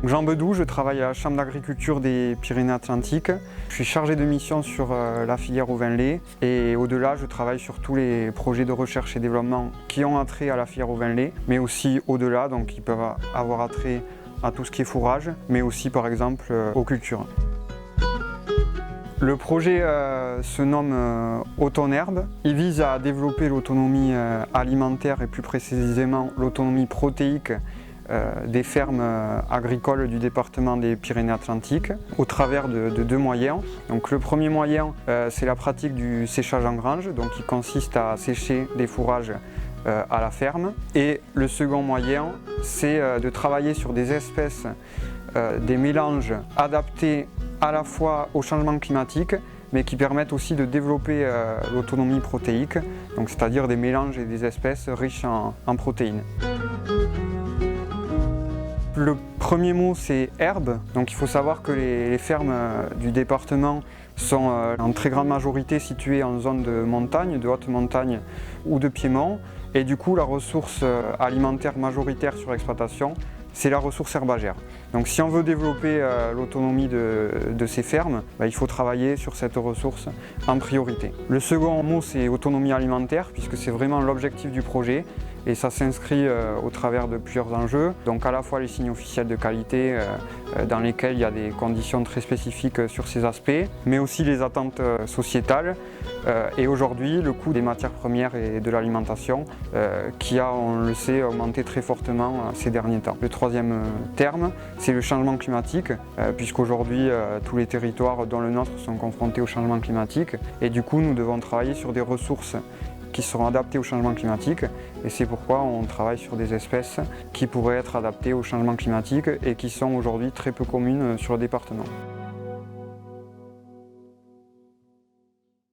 Jean Bedou, je travaille à la Chambre d'agriculture des Pyrénées-Atlantiques. Je suis chargé de mission sur la filière au vin lait et au-delà, je travaille sur tous les projets de recherche et développement qui ont attrait à la filière au vin lait, mais aussi au-delà, donc qui peuvent avoir attrait à tout ce qui est fourrage, mais aussi par exemple aux cultures. Le projet se nomme Automne Herbe. Il vise à développer l'autonomie alimentaire et plus précisément l'autonomie protéique des fermes agricoles du département des Pyrénées-Atlantiques au travers de deux moyens. Donc, le premier moyen, c'est la pratique du séchage en grange, donc qui consiste à sécher des fourrages à la ferme. Et le second moyen, c'est de travailler sur des espèces, des mélanges adaptés à la fois au changement climatique, mais qui permettent aussi de développer l'autonomie protéique, donc c'est-à-dire des mélanges et des espèces riches en protéines. Le premier mot, c'est herbe. Donc il faut savoir que les fermes du département sont en très grande majorité situées en zone de montagne, de haute montagne ou de piémont. Et du coup, la ressource alimentaire majoritaire sur l'exploitation, c'est la ressource herbagère. Donc si on veut développer l'autonomie de ces fermes, il faut travailler sur cette ressource en priorité. Le second mot, c'est autonomie alimentaire, puisque c'est vraiment l'objectif du projet. Et ça s'inscrit au travers de plusieurs enjeux, donc à la fois les signes officiels de qualité dans lesquels il y a des conditions très spécifiques sur ces aspects, mais aussi les attentes sociétales et aujourd'hui le coût des matières premières et de l'alimentation qui a, on le sait, augmenté très fortement ces derniers temps. Le troisième terme, c'est le changement climatique, puisqu'aujourd'hui tous les territoires dont le nôtre sont confrontés au changement climatique et du coup nous devons travailler sur des ressources qui seront adaptées au changement climatique et c'est pourquoi on travaille sur des espèces qui pourraient être adaptées au changement climatique et qui sont aujourd'hui très peu communes sur le département.